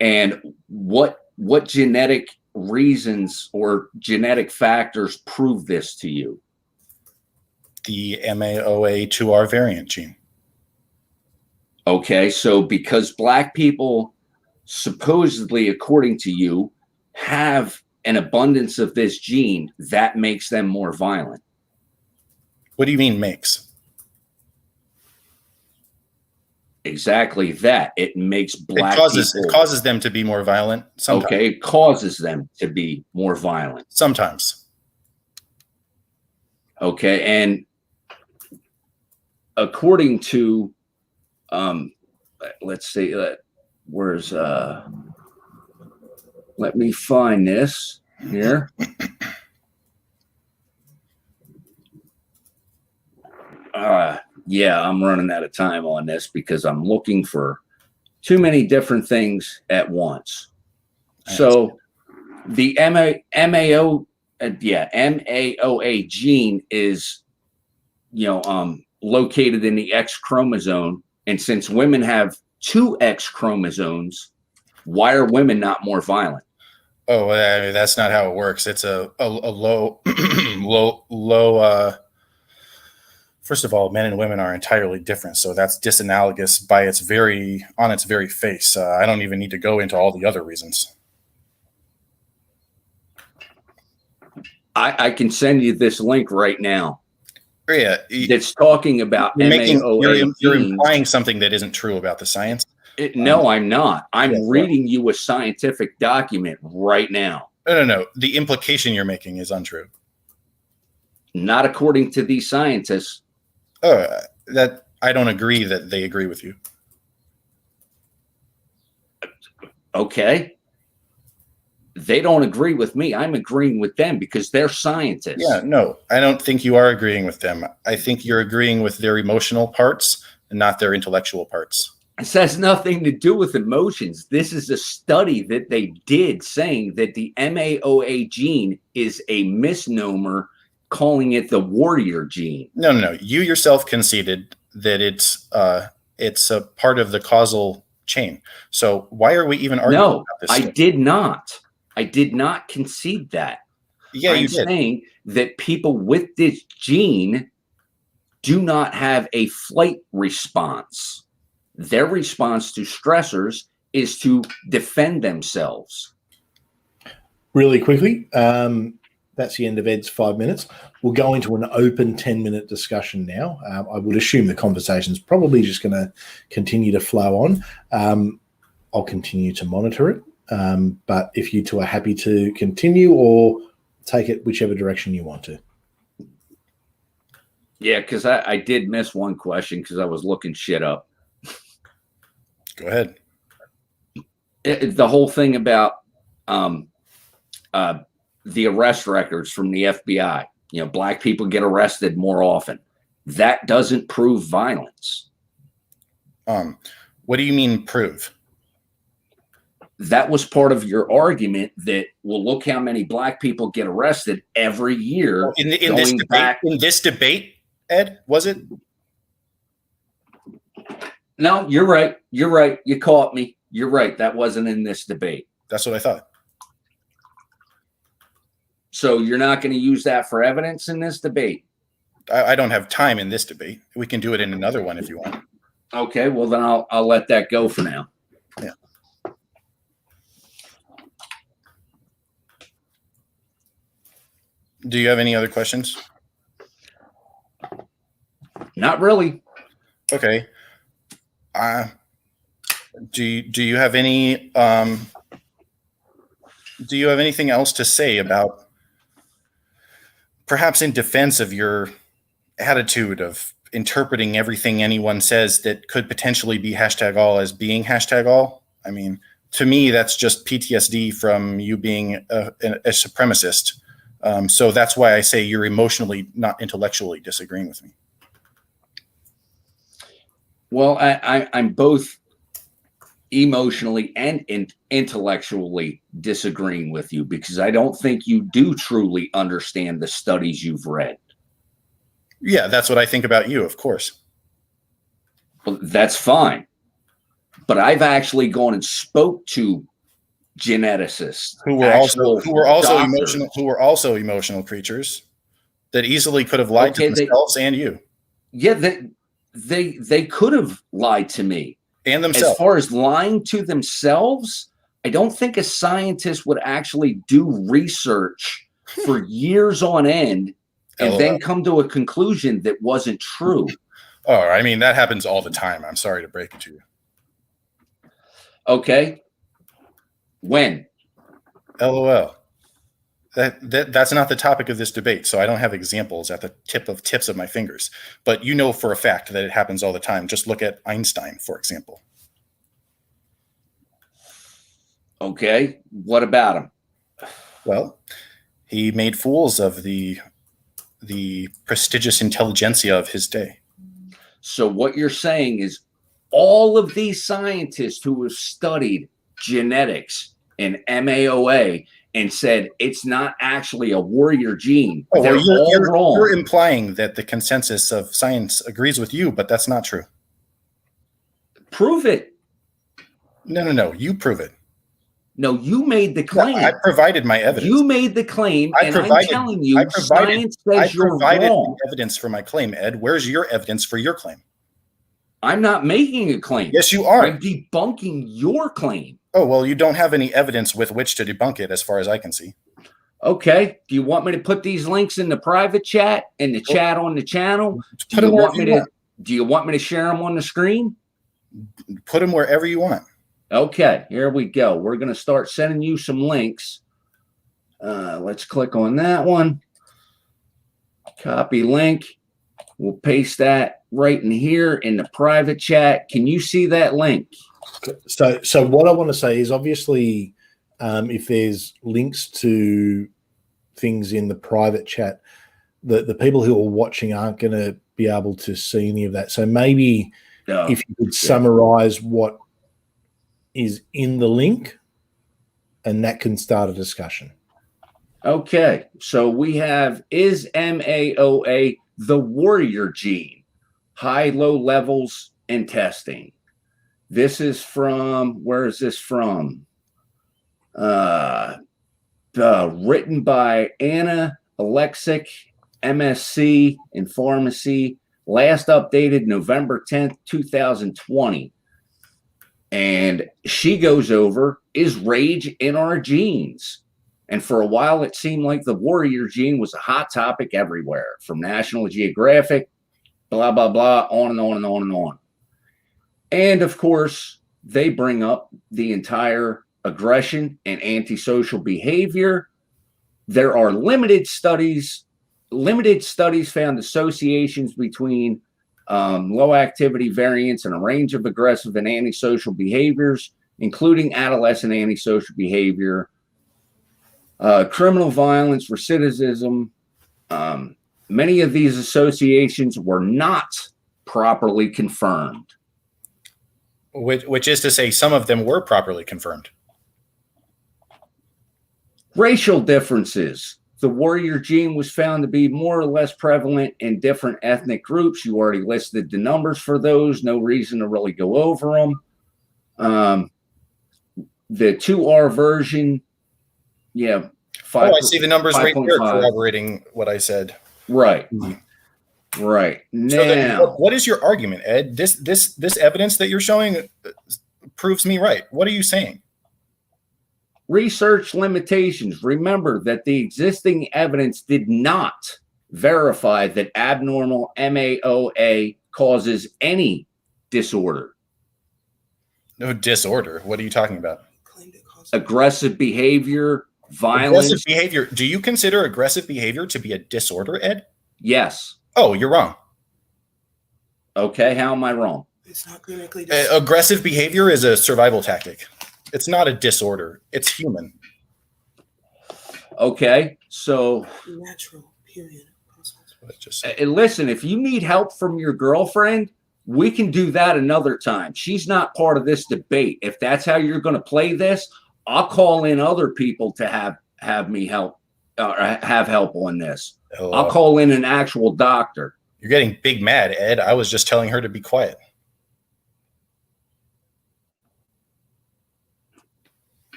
And what genetic reasons or genetic factors prove this to you? The MAOA2R variant gene. Okay, so because black people supposedly, according to you, have an abundance of this gene, that makes them more violent. What do you mean makes? Exactly that. It makes black people. It causes them to be more violent. Sometimes. Okay, it causes them to be more violent. Sometimes. Okay, and according to, let's see, where's let me find this here. Yeah, I'm running out of time on this because I'm looking for too many different things at once. So the MAOA gene is, located in the X chromosome. And since women have 2 X chromosomes, why are women not more violent? Oh, that's not how it works. It's a low. First of all, men and women are entirely different, so that's disanalogous on its very face. I don't even need to go into all the other reasons. I can send you this link right now. Yeah, that's talking about you're implying something that isn't true about the science. No, I'm not. I'm reading you a scientific document right now. No. The implication you're making is untrue. Not according to these scientists. That I don't agree that they agree with you. Okay. They don't agree with me. I'm agreeing with them because they're scientists. Yeah, no, I don't think you are agreeing with them. I think you're agreeing with their emotional parts and not their intellectual parts. This has nothing to do with emotions. This is a study that they did saying that the MAOA gene is a misnomer, calling it the warrior gene. No. You yourself conceded that it's a part of the causal chain. So why are we even arguing about this? No, I did not. I did not concede that. Yeah, I'm you did. saying that people with this gene do not have a flight response. Their response to stressors is to defend themselves. Really quickly, that's the end of Ed's 5 minutes. We'll go into an open 10-minute discussion now. I would assume the conversation's probably just going to continue to flow on. I'll continue to monitor it. But if you two are happy to continue or take it whichever direction you want to. Yeah, because I did miss one question because I was looking shit up. Go ahead. The whole thing about the arrest records from the FBI. Black people get arrested more often. That doesn't prove violence. What do you mean prove? That was part of your argument that, well, look how many black people get arrested every year. In this debate, Ed, was it? No, you're right. You're right. You caught me. You're right. That wasn't in this debate. That's what I thought. So you're not going to use that for evidence in this debate? I don't have time in this debate. We can do it in another one if you want. Okay, well then I'll let that go for now. Yeah. Do you have any other questions? Not really. Okay. Do you have any do you have anything else to say about, perhaps in defense of your attitude of interpreting everything anyone says that could potentially be #all as being #all? I mean, to me, that's just PTSD from you being a supremacist. So that's why I say you're emotionally, not intellectually, disagreeing with me. Well, I'm both emotionally and intellectually disagreeing with you because I don't think you do truly understand the studies you've read. Yeah, that's what I think about you, of course. Well, that's fine. But I've actually gone and spoke to geneticists who were also emotional creatures that easily could have lied to themselves and you. Yeah, they could have lied to me. And themselves. As far as lying to themselves, I don't think a scientist would actually do research for years on end and then come to a conclusion that wasn't true. Oh, I mean, that happens all the time. I'm sorry to break it to you. Okay. When? LOL. That's not the topic of this debate, so I don't have examples at the tips of my fingers. But you know for a fact that it happens all the time. Just look at Einstein, for example. Okay. What about him? Well, he made fools of the prestigious intelligentsia of his day. So what you're saying is all of these scientists who have studied genetics and MAOA and said it's not actually a warrior gene. Oh, they're all wrong. You're implying that the consensus of science agrees with you, but that's not true. Prove it. No. You prove it. No, you made the claim. I provided my evidence. You made the claim, I'm telling you, science says you're wrong. I provided the evidence for my claim, Ed. Where's your evidence for your claim? I'm not making a claim. Yes, you are. I'm debunking your claim. Oh, well, you don't have any evidence with which to debunk it, as far as I can see. Okay. Do you want me to put these links in the private chat and the chat on the channel? Do you want me to share them on the screen? Put them wherever you want. Okay, here we go. We're going to start sending you some links. Let's click on that one. Copy link. We'll paste that right in here in the private chat. Can you see that link? So what I want to say is, obviously, if there's links to things in the private chat, the people who are watching aren't going to be able to see any of that. So maybe if you could summarize what is in the link, and that can start a discussion. Okay, so we have, is MAOA the warrior gene? High, low levels and testing. This is from, where is this from? written by Anna Alexic, MSc in pharmacy, last updated November 10th, 2020. And she goes over, is rage in our genes? And for a while, it seemed like the warrior gene was a hot topic everywhere, from National Geographic, blah, blah, blah, on and on and on and on. And of course, they bring up the entire aggression and antisocial behavior. There are limited studies found associations between low activity variants and a range of aggressive and antisocial behaviors, including adolescent antisocial behavior, criminal violence, recidivism. Many of these associations were not properly confirmed. Which is to say, some of them were properly confirmed. Racial differences. The warrior gene was found to be more or less prevalent in different ethnic groups. You already listed the numbers for those. No reason to really go over them. The 2R version, yeah. I see the numbers right here corroborating what I said. Right. Right. Now, so then, what is your argument, Ed? This evidence that you're showing proves me right. What are you saying? Research limitations. Remember that the existing evidence did not verify that abnormal MAOA causes any disorder. No disorder. What are you talking about? Aggressive behavior, violence. Aggressive behavior. Do you consider aggressive behavior to be a disorder, Ed? Yes. Oh, you're wrong. Okay, how am I wrong? It's not clinically aggressive behavior is a survival tactic. It's not a disorder. It's human. Okay, so natural, period. Listen, if you need help from your girlfriend, we can do that another time. She's not part of this debate. If that's how you're going to play this, I'll call in other people to have me help have help on this. I'll call in an actual doctor. You're getting big mad, Ed. I was just telling her to be quiet.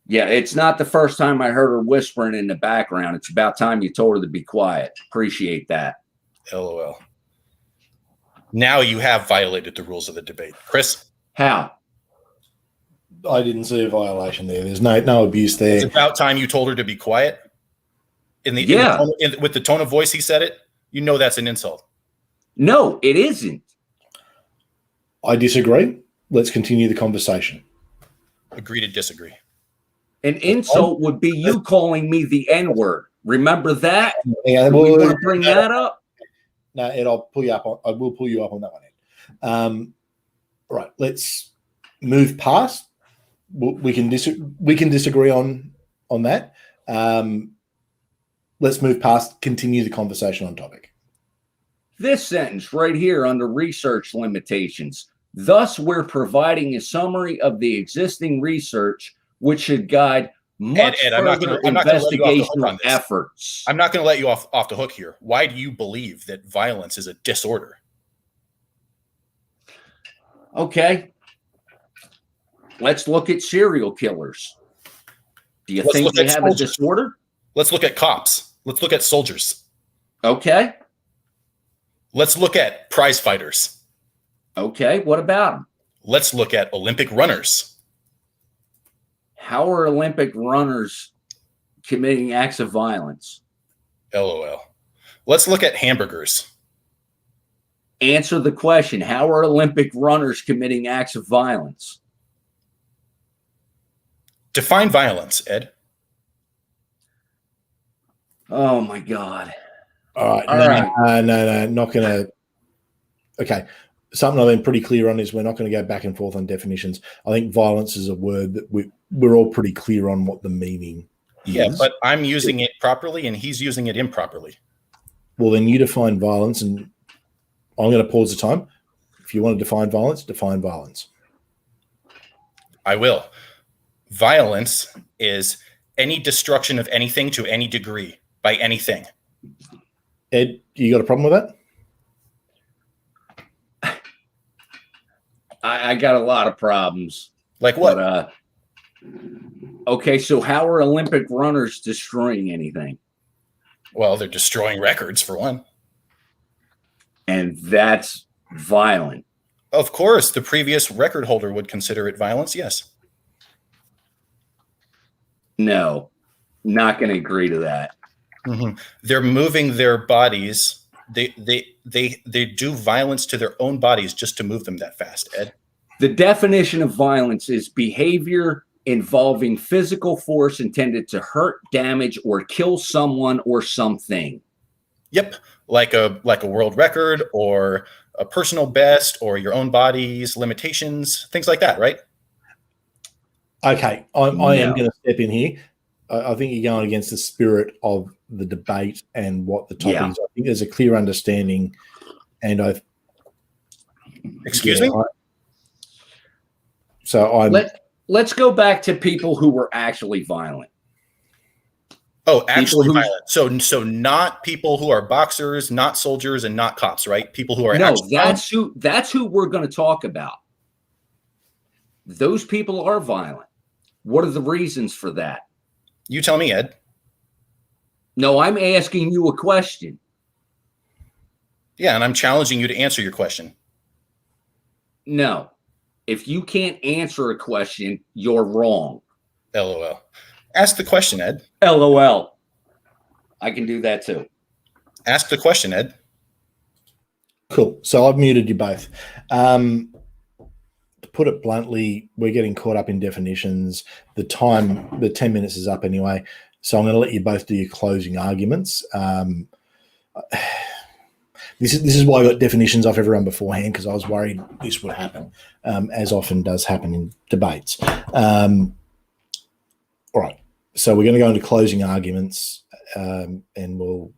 Yeah, it's not the first time I heard her whispering in the background. It's about time you told her to be quiet. Appreciate that. LOL. Now you have violated the rules of the debate. Chris? How? I didn't see a violation there. There's no abuse there. It's about time you told her to be quiet. With the tone of voice he said it, you know that's an insult. No, it isn't. I disagree. Let's continue the conversation. Agree to disagree. An insult would be you calling me the N-word. Remember that? Yeah, we want to bring that up? No, Ed, I will pull you up on that one, Ed. Right, let's move past. We can disagree on that. Let's move past. Continue the conversation on topic. This sentence right here under research limitations. Thus, we're providing a summary of the existing research, which should guide much further investigational efforts. I'm not going to let you off the hook here. Why do you believe that violence is a disorder? Okay. Let's look at serial killers. Do you think they have a disorder? Let's look at cops. Let's look at soldiers. Okay. Let's look at prize fighters. Okay. What about them? Let's look at Olympic runners. How are Olympic runners committing acts of violence? LOL. Let's look at hamburgers. Answer the question. How are Olympic runners committing acts of violence? Define violence, Ed. Oh, my God. All right. No, not going to. Okay. Something I've been pretty clear on is we're not going to go back and forth on definitions. I think violence is a word that we're all pretty clear on what the meaning is. Yeah, but I'm using it properly and he's using it improperly. Well, then you define violence, and I'm going to pause the time. If you want to define violence, define violence. I will. Violence is any destruction of anything to any degree by anything. Ed, you got a problem with that? I got a lot of problems. Like what? But, Okay, so how are Olympic runners destroying anything? Well, they're destroying records for one. And that's violent. Of course, the previous record holder would consider it violence. Yes. No, not going to agree to that. Mm-hmm. They're moving their bodies. They do violence to their own bodies just to move them that fast, Ed. The definition of violence is behavior involving physical force intended to hurt, damage, or kill someone or something. Yep, like a world record or a personal best or your own body's limitations, things like that, right? Okay, I am going to step in here. I think you're going against the spirit of the debate and what the topic is. I think there's a clear understanding, and I've. Excuse me. Let's go back to people who were actually violent. Oh, actually violent. So not people who are boxers, not soldiers, and not cops, right? People who are that's who we're going to talk about. Those people are violent. What are the reasons for that? You tell me, Ed. No, I'm asking you a question. Yeah, and I'm challenging you to answer your question. No. If you can't answer a question, you're wrong. LOL. Ask the question, Ed. LOL. I can do that too. Ask the question, Ed. Cool. So I've muted you both. To put it bluntly, we're getting caught up in definitions. The 10 minutes is up anyway. So I'm going to let you both do your closing arguments. This is why I got definitions off everyone beforehand, because I was worried this would happen, as often does happen in debates. All right. So we're going to go into closing arguments, and we'll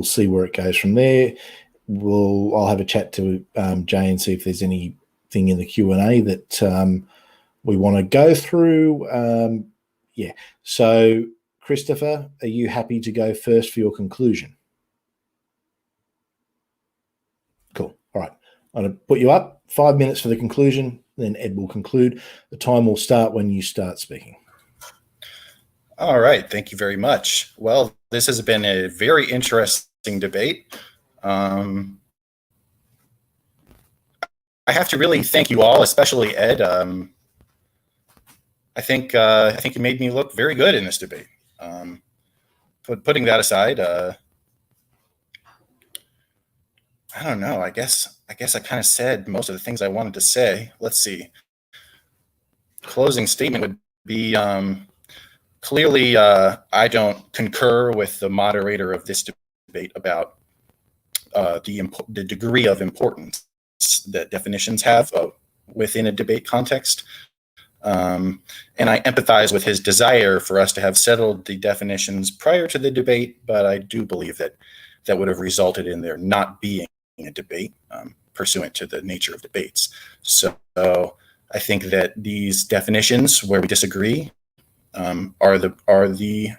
see where it goes from there. I'll have a chat to Jay and see if there's anything in the Q&A that we want to go through. Yeah. So, Christopher, are you happy to go first for your conclusion? Cool. All right. I'm going to put you up. 5 minutes for the conclusion, then Ed will conclude. The time will start when you start speaking. All right. Thank you very much. Well, this has been a very interesting debate. I have to really thank you all, especially Ed. I think you made me look very good in this debate. But putting that aside, I don't know. I guess I kind of said most of the things I wanted to say. Let's see. Closing statement would be clearly I don't concur with the moderator of this debate about the degree of importance that definitions have within a debate context. And I empathize with his desire for us to have settled the definitions prior to the debate, but I do believe that would have resulted in there not being a debate pursuant to the nature of debates. So I think that these definitions where we disagree are the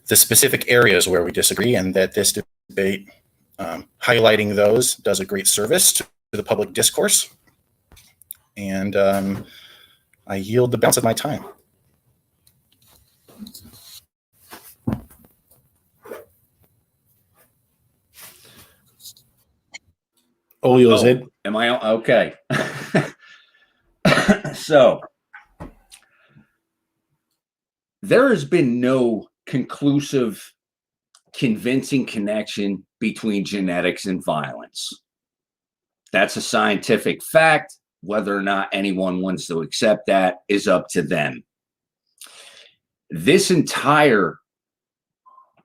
specific areas where we disagree, and that this debate highlighting those does a great service to the public discourse. And I yield the balance of my time. All yours, Ed. Am I okay? So there has been no conclusive, convincing connection between genetics and violence. That's a scientific fact. Whether or not anyone wants to accept that is up to them. This entire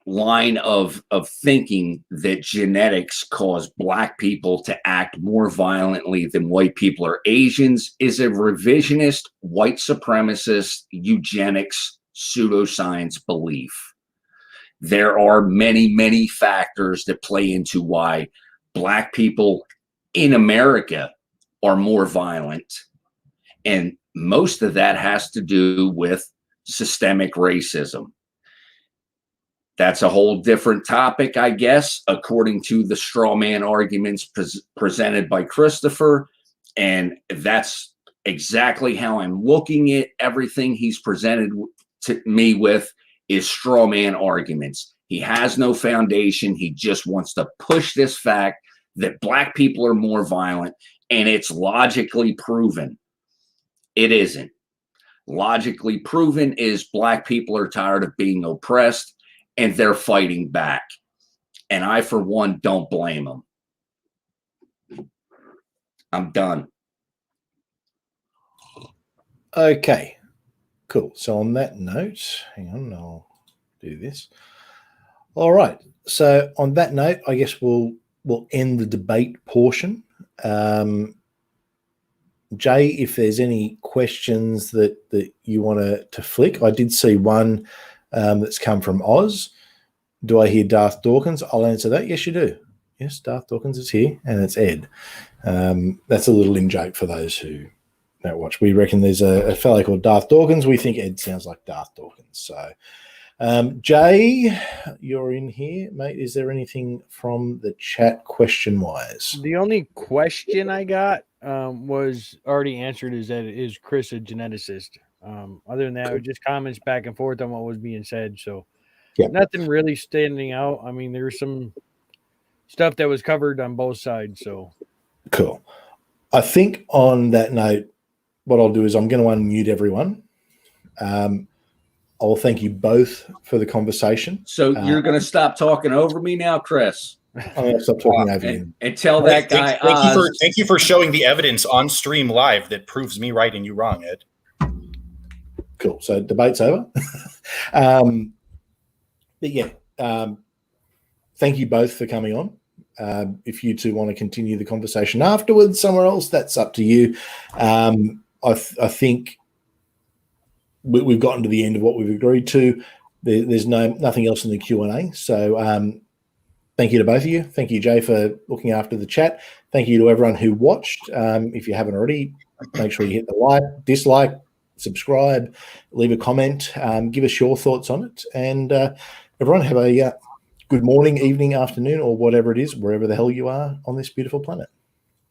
line of thinking that genetics cause Black people to act more violently than white people or Asians is a revisionist, white supremacist, eugenics, pseudoscience belief. There are many, many factors that play into why Black people in America are more violent. And most of that has to do with systemic racism. That's a whole different topic, I guess, according to the straw man arguments presented by Christopher. And that's exactly how I'm looking at everything he's presented to me with is straw man arguments. He has no foundation. He just wants to push this fact that black people are more violent, and it's logically proven. It isn't. Logically proven is black people are tired of being oppressed and they're fighting back. And I, for one, don't blame them. I'm done. Okay, cool. So on that note, hang on, I'll do this. All right. So on that note, I guess we'll end the debate portion. Jay, if there's any questions that you want to flick, I did see one that's come from Oz. Do I hear Darth Dawkins? I'll answer that. Yes, you do. Yes, Darth Dawkins is here, and it's Ed. That's a little in joke for those who don't watch. We reckon there's a fellow called Darth Dawkins. We think Ed sounds like Darth Dawkins. So, Jay, you're in here, mate. Is there anything from the chat question-wise? The only question I got was already answered. Is Chris a geneticist? Other than that, it was just comments back and forth on what was being said. So, nothing really standing out. I mean, there's some stuff that was covered on both sides. So, cool. I think on that note, what I'll do is I'm going to unmute everyone. I'll thank you both for the conversation. So you're going to stop talking over me now, Chris? I'm going to stop talking over you. And tell that guy. Thank you for showing the evidence on stream live that proves me right and you wrong, Ed. Cool. So debate's over. But yeah, thank you both for coming on. If you two want to continue the conversation afterwards somewhere else, that's up to you. I think we've gotten to the end of what we've agreed to. There's nothing else in the Q&A. So thank you to both of you. Thank you, Jay, for looking after the chat. Thank you to everyone who watched. If you haven't already, make sure you hit the like, dislike, subscribe, leave a comment, give us your thoughts on it. And everyone have a good morning, evening, afternoon, or whatever it is, wherever the hell you are on this beautiful planet.